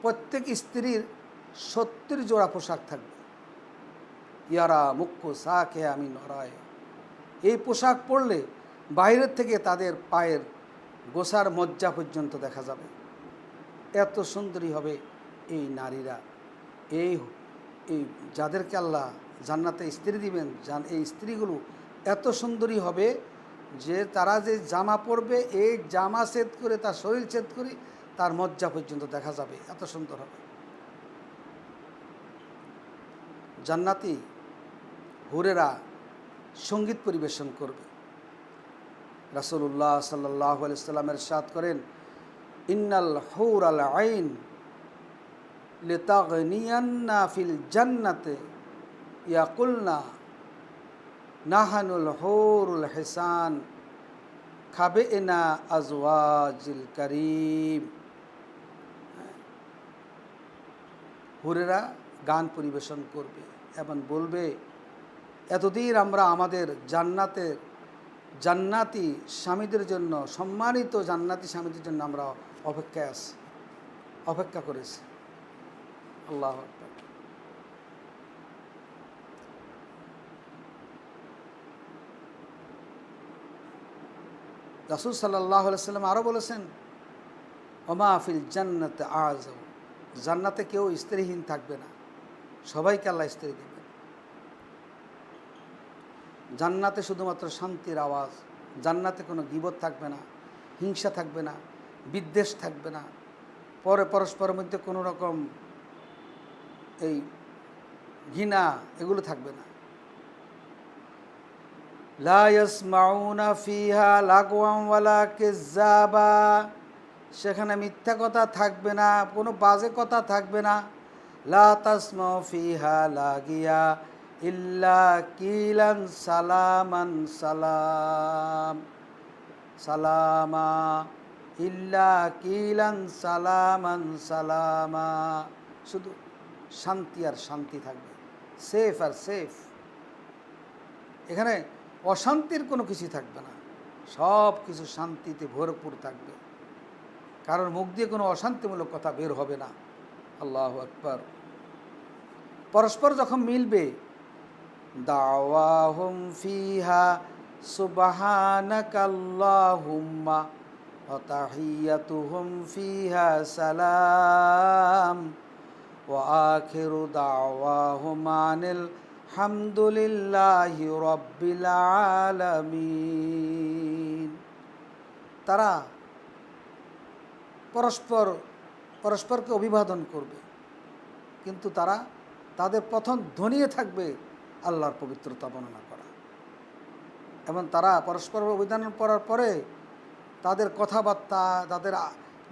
প্রত্যেক স্ত্রীর 70 জোড়া পোশাক থাকবে। ইয়ারা মুক্কু সাকে আমি নরায়। এই পোশাক পরলে বাইরের থেকে তাদের পায়ের গোসার মজ্জা পর্যন্ত দেখা যাবে। এত সুন্দরী হবে এই নারীরা। এই এই যাদেরকে আল্লাহ জান্নাতে স্ত্রী দিবেন, এই স্ত্রীগুলো এত সুন্দরী হবে যে তারা যে জামা পরবে, এই জামা ছেদ করে, তার শরীর ছেদ করে তার মজ্জা পর্যন্ত দেখা যাবে, এত সুন্দর হবে। জান্নাতি হুরেরা সঙ্গীত পরিবেশন করবে। রাসূলুল্লাহ সাল্লাল্লাহু আলাইহি ওয়াসাল্লাম ইরশাদ করেন, ইন্নাল হুরাল আইন লিতাগনিয়ান্না ফিল জান্নাতে ইয়াকুলনা নাহানুল হুরুল হিসান খাবেনা আজওয়াজিল কারীম। হুরেরা গান পরিবেশন করবে এবং বলবে, এতদিন আমরা আমাদের জান্নাতি স্বামীদের জন্য, সম্মানিত জান্নাতি স্বামীদের জন্য আমরা অপেক্ষা করেছি। আল্লাহু আকবার। রাসূল সাল্লাল্লাহু আলাইহি ওয়াসাল্লাম আরও বলেছেন, ওমা ফিল জান্নাতে আযাব, জান্নাতে কেউ স্ত্রীহীন থাকবে না, সবাইকে আল্লাহ স্ত্রী দেবে। জান্নাতে শুধুমাত্র শান্তির আওয়াজ, জান্নাতে কোনো গীবত থাকবে না, হিংসা থাকবে না, বিদ্বেষ থাকবে না, পরস্পরের মধ্যে কোনো রকম এই ঘৃণা এগুলো থাকবে না। লা ইয়াসমাউনা ফিহা লাগওয়ান ওয়ালা কিযাবা, সেখানে মিথ্যা কথা থাকবে না, কোনো বাজে কথা থাকবে না। লা তাসমাউ ফিহা লাগিয়া ইল্লা কিলান সালামান সালাম সালামা ইল্লা কিলান সালামান সালামা, শুধু শান্তি আর শান্তি থাকবে, সেফ আর সেফ। এখানে অশান্তির কোনো কিছু থাকবে না, সব কিছু শান্তিতে ভরপুর থাকবে, কারণ মুখ দিয়ে কোনো অশান্তিমূলক কথা বের হবে না। আল্লাহু আকবার। পরস্পর যখন মিলবে, দাওয়াহুম ফিহা সুবহানাকাল্লাহুম্মা ওয়া তাহিয়াতুহুম ফিহা সালাম ওয়া আখিরু দাওয়াহুম আনিল হামদুলিল্লাহি রাব্বিল আলামিন। তারা পরস্পরকে অভিবাদন করবে, কিন্তু তাদের প্রথম ধ্বনিয়ে থাকবে আল্লাহর পবিত্রতা বর্ণনা করা। এবং তারা পরস্পর অভিবাদন করার পরে তাদের কথাবার্তা, তাদের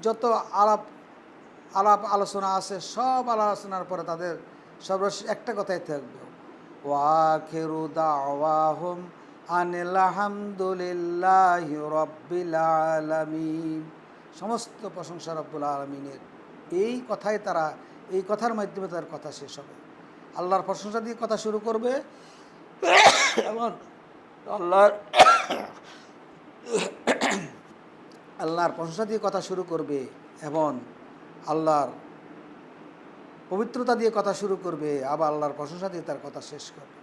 যত আলাপ আলোচনা আছে, সব আলাপ আলোচনার পরে তাদের সর্বশেষ একটা কথাই থাকবে, ওয়া আখিরু দাওয়াহুম আনিল হামদুলিল্লাহি রাব্বিল আলামিন। সমস্ত প্রশংসা রব্বুল আলামিনের। এই কথার মাধ্যমে তার কথা শেষ হবে। আল্লাহর প্রশংসা দিয়ে কথা শুরু করবে এবং আল্লাহর প্রশংসা দিয়ে কথা শুরু করবে এবং আল্লাহর পবিত্রতা দিয়ে কথা শুরু করবে, আবার আল্লাহর প্রশংসা দিয়ে তার কথা শেষ করবে।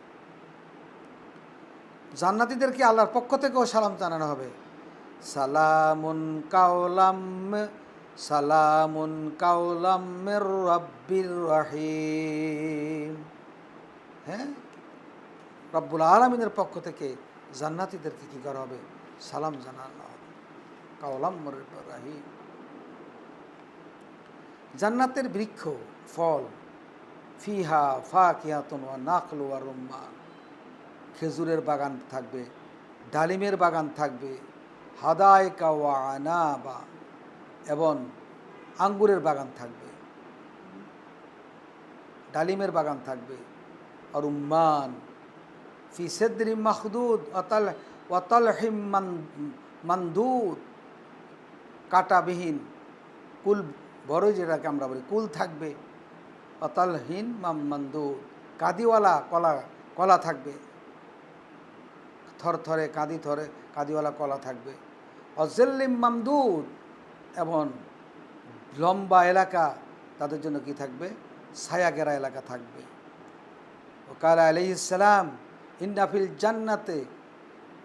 জান্নাতীদেরকে আল্লাহর পক্ষ থেকেও সালাম জানানো হবে, সালামুন কাওলাম মির রাব্বির রহিম। হ্যাঁ, রব্বুল আলামিনের পক্ষ থেকে জান্নাতীদেরকে কী করা হবে? সালাম জানানো হবে, কাওলাম মির রাব্বির রহিম। জান্নাতের বৃক্ষ, ফল, ফিহা ফাকিহাতুন ওয়া নাখলু ওয়া রুম্মান, খেজুরের বাগান থাকবে, ডালিমের বাগান থাকবে, হাদায়কা ওয়া আনাবা, এবং আঙ্গুরের বাগান থাকবে, ডালিমের বাগান থাকবে, আর রুম্মান ফি সিদরি মাখদুদ ওয়া তালহিম মানদুদ, কাটাবিহীন কুল, বড়ই যেটাকে আমরা বলি কুল থাকবে, অতালহীন মামদুদ, কাদিওয়ালা কলা থাকবে, থরথরে কাদিওয়ালা কলা থাকবে, অজেল্লিম মামদুদ, এবং লম্বা এলাকা তাদের জন্য কি থাকবে? ছায়া ঘেরা এলাকা থাকবে। ওকাল আলাইহিসসালাম ইন্না ফিল জান্নাতে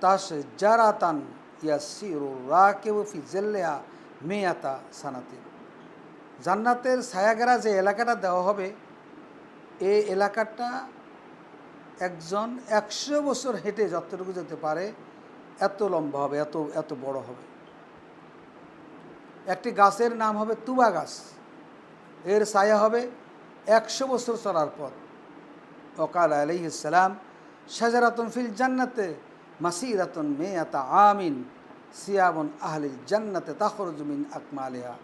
তাশজারাতান ইয়াসিরু রাকিবু ফি জিল্লিহা মিয়াতা সানাতিন। জান্নাতের ছায়াঘেরা যে এলাকাটা দেওয়া হবে, এই এলাকাটা একজন 100 বছর হেঁটে যতটুকু যেতে পারে এত লম্বা হবে, এত এত বড় হবে। একটি গাছের নাম হবে তুবা গাছ, এর ছায়া হবে 100 বছর চলার পর। ওকাল আলাইহিসসালাম শাজারাতুন ফিল জান্নাতে মাসিরাতুন মিয়াতা আমিন সিয়াবুন আহলিল জান্নাতে তাখরুজু মিন আকমালিহা।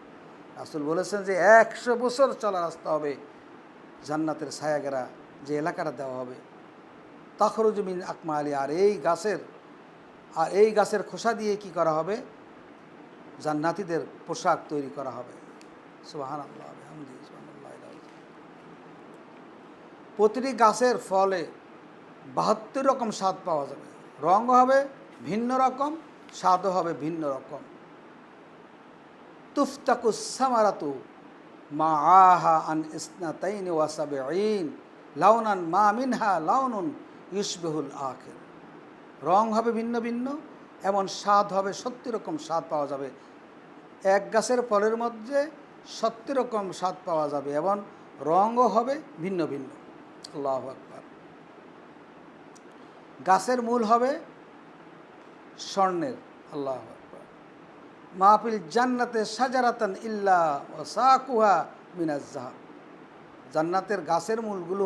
রাসূল বলেছেন যে 100 বছর চলা রাস্তা হবে জান্নাতের ছায়াঘেরা যে এলাকাটা দেওয়া হবে, তাখরুজু মিন আকমালিহা। আর এই গাছের খোসা দিয়ে কি করা হবে? জান্নাতীদের পোশাক তৈরি করা হবে। সুবহানাল্লাহ বিহামদিহি সুবহানাল্লাহিল আযীম। প্রতিটি গাছের ফলে 72 রকম স্বাদ পাওয়া যাবে, রঙ হবে ভিন্ন রকম, স্বাদও হবে ভিন্ন রকম। তুফতাকুস সামারাতু মাআহা আন ইসনাতাইন ওয়া সাবঈন লাউনান মা মিনহা লাউনুন ইউশবিহুল আখির। রং হবে ভিন্ন ভিন্ন, এমন স্বাদ হবে 70 রকম স্বাদ পাওয়া যাবে। এক গাছের ফলের মধ্যে 70 রকম স্বাদ পাওয়া যাবে এবং রঙও হবে ভিন্ন ভিন্ন। আল্লাহু আকবার। গাছের মূল হবে স্বর্ণের। আল্লাহু আকবার। মাহফিল জান্নাতে শাজারাতান ইল্লা ওয়া সাকুহা মিনাজ যাহাব। জান্নাতের গাছের মূলগুলো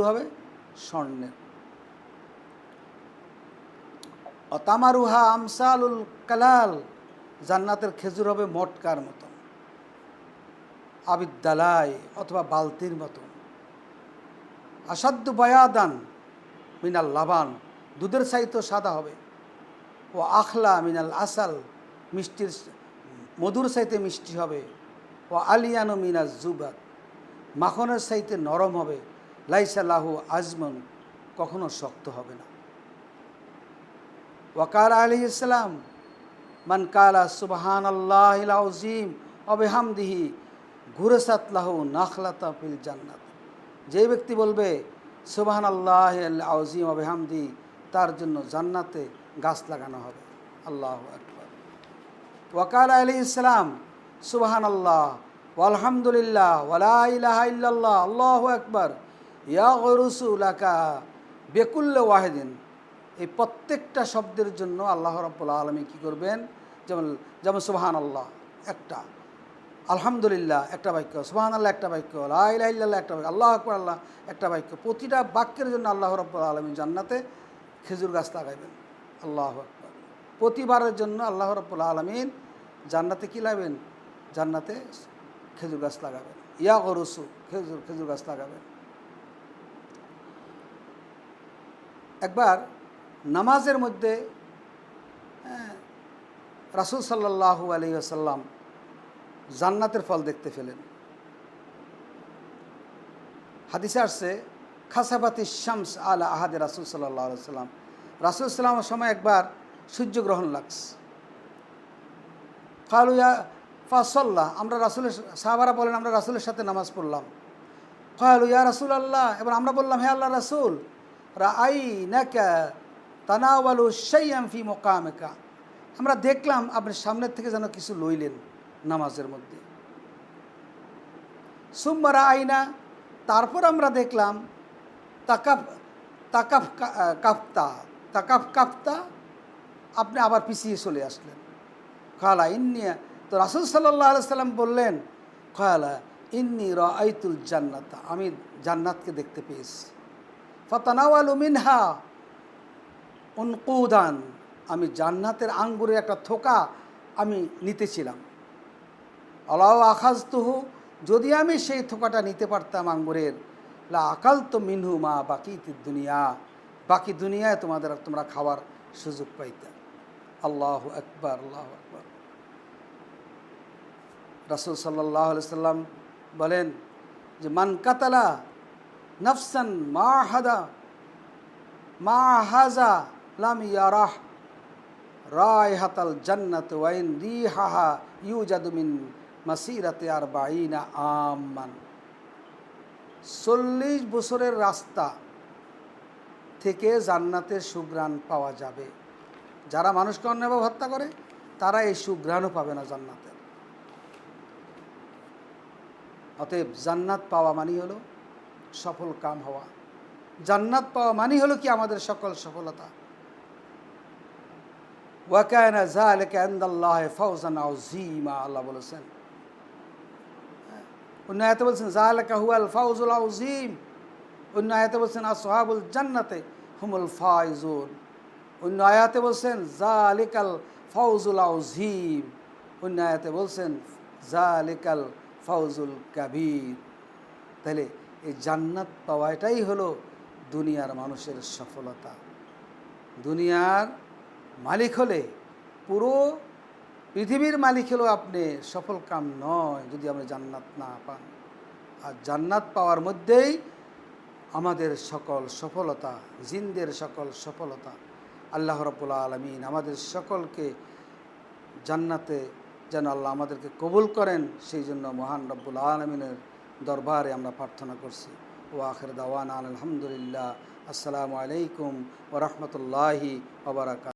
হবে স্বর্ণের। অতামারুহা আমসালুল কালাল। জান্নাতের খেজুর হবে মটকার মতন, আবিদ্দালাই অথবা বালতির মতন। আসাদ্দু বায়াদান মিনাল লাবান। দুধের চাইতে সাদা হবে। ও আখলা মিনাল আসাল। মধুর চাইতে মিষ্টি হবে। ও আলিয়ানো মিনাজ জুবাত। মাখনের চাইতে নরম হবে। লাইসা লাহু আজমন। কখনো শক্ত হবে না। ওয়াকাল আলাইহিসসালাম মান কালা সুবহানাল্লাহিল আযীম ওয়া বিহামদিহি গুরসাত লাহু নাখলাতা ফিল জান্নাত। যে ব্যক্তি বলবে সুবহানাল্লাহিল আযীম ওয়া বিহামদিহি, তার জন্য জান্নাতে গাছ লাগানো হবে। আল্লাহু আকবার। ওয়াকাল আলাইহিসসালাম সুবহানাল্লাহ ওয়ালহামদুলিল্লাহ ওয়া লা ইলাহা ইল্লাল্লাহ আল্লাহু আকবার ইয়াগরুসু লাকা বিকুল্লি ওয়াহিদিন। এই প্রত্যেকটা শব্দের জন্য আল্লাহ রাব্বুল আলামিন কী করবেন? যেমন সুবহানাল্লাহ একটা, আলহামদুলিল্লাহ একটা বাক্য, সুবহানাল্লাহ একটা বাক্য, লা ইলাহা ইল্লাল্লাহ একটা বাক্য, আল্লাহু আকবার আল্লাহ একটা বাক্য। প্রতিটা বাক্যের জন্য আল্লাহ রাব্বুল আলামিন জান্নাতে খেজুর গাছ লাগাইবেন। আল্লাহু আকবার। প্রতিবারের জন্য আল্লাহ রাব্বুল আলামিন জান্নাতে কী লাগাবেন? জান্নাতে খেজুর গাছ লাগাবেন। ইয়াগরুসু খেজুর গাছ লাগাবেন। একবার নামাজের মধ্যে রাসূল সাল্লাল্লাহু আলাইহি ওয়াসাল্লাম জান্নাতের ফল দেখতে পেলেন। হাদিসে আসছে খাসাবাতি শামস আলা আহাদে রাসূল সাল্লাল্লাহু আলাইহি ওয়াসাল্লাম। রাসূল সাল্লামের সময় একবার সূর্যগ্রহণ লাগছে। কালু ইয়া ফাসাল্লাহ, আমরা রাসূলের সাহাবারা বলেন আমরা রাসূলের সাথে নামাজ পড়লাম। কালু ইয়া রাসূলাল্লাহ, এবার আমরা বললাম হে আল্লাহর রাসূল, রাআইনাকা তানাওয়ালু শাইয়ান ফি মুকামিকা। আমরা দেখলাম আপনি সামনের থেকে যেন কিছু লইলেন নামাজের মধ্যে। সুম্মা রাআইনা, তারপর আমরা দেখলাম কাফতা আপনি আবার পিছিয়ে চলে আসলেন। খালা ইন্নিয়া, তো রাসূল সাল্লাল্লাহু আলাইহি সাল্লাম বললেন খালা ইন্নী রাআইতুল জান্নাতা, আমি জান্নাতকে দেখতে পেয়েছি। ফাতানাওয়ালু মিনহা উনকুদান, আমি জান্নাতের আঙ্গুরের একটা থোকা আমি নিতেছিলাম। আলাউ আখাজতুহু, যদি আমি সেই থোকাটা নিতে পারতাম আঙ্গুরের, লা আকালতু মিনহু মা বাকিতিদ দুনিয়া, বাকি দুনিয়ায় তোমরা খাওয়ার সুযোগ পাইতা। আল্লাহু আকবার, আল্লাহু আকবার। রাসূল সাল্লাল্লাহু আলাইহি সাল্লাম বলেন যে মান কাতালা নাফসান মা হাজা লাম ইয়ারাহ রায়হাতাল জান্নাত ওয়া ইন রিহাহা ইউজাদু মিন মাসিরাতি 40 আমান। 40 বছরের রাস্তা থেকে জান্নাতের সুঘ্রাণ পাওয়া যাবে। যারা মানুষকে অন্যায়ভাবে হত্যা করে তারা এই সুঘ্রাণও পাবে না জান্নাতের। অতএব জান্নাত পাওয়া মানেই হলো সফল কাম হওয়া। জান্নাত পাওয়া মানেই হলো কি আমাদের সকল সফলতা। ওয়া কানা যালিকা ইনদাল্লাহি ফাওজান আযীমা, আল্লাহ বলেছেন। অন্য আয়াতে বলছেন যালিকা হুয়াল ফাওজুল আযীম, অন্য আয়াতে বলছেন আসহাবুল জান্নাতে হুমুল ফাইজুন, অন্য আয়াতে বলছেন যালিকাল ফাওজুল আযীম, অন্য আয়াতে বলছেন যালিকাল ফাওজুল কাবীর। তাহলে এই জান্নাত পাওয়াটাই হলো দুনিয়ার মানুষের সফলতা। দুনিয়ার মালিক হলে, পুরো পৃথিবীর মালিক হলেও আপনি সফল কাম নয় যদি আপনি জান্নাত না পান। আর জান্নাত পাওয়ার মধ্যেই আমাদের সকল সফলতা, জিনদের সকল সফলতা। আল্লাহ রাব্বুল আলামিন আমাদের সকলকে জান্নাতে যেন আল্লাহ আমাদেরকে কবুল করেন, সেই জন্য মহান রব্বুল আলামিনের দরবারে আমরা প্রার্থনা করছি। ওয়া আখির দাওয়ানা আলহামদুলিল্লাহ। আসসালামু আলাইকুম ওয়া রাহমাতুল্লাহি ওয়া বারাকাতুহু।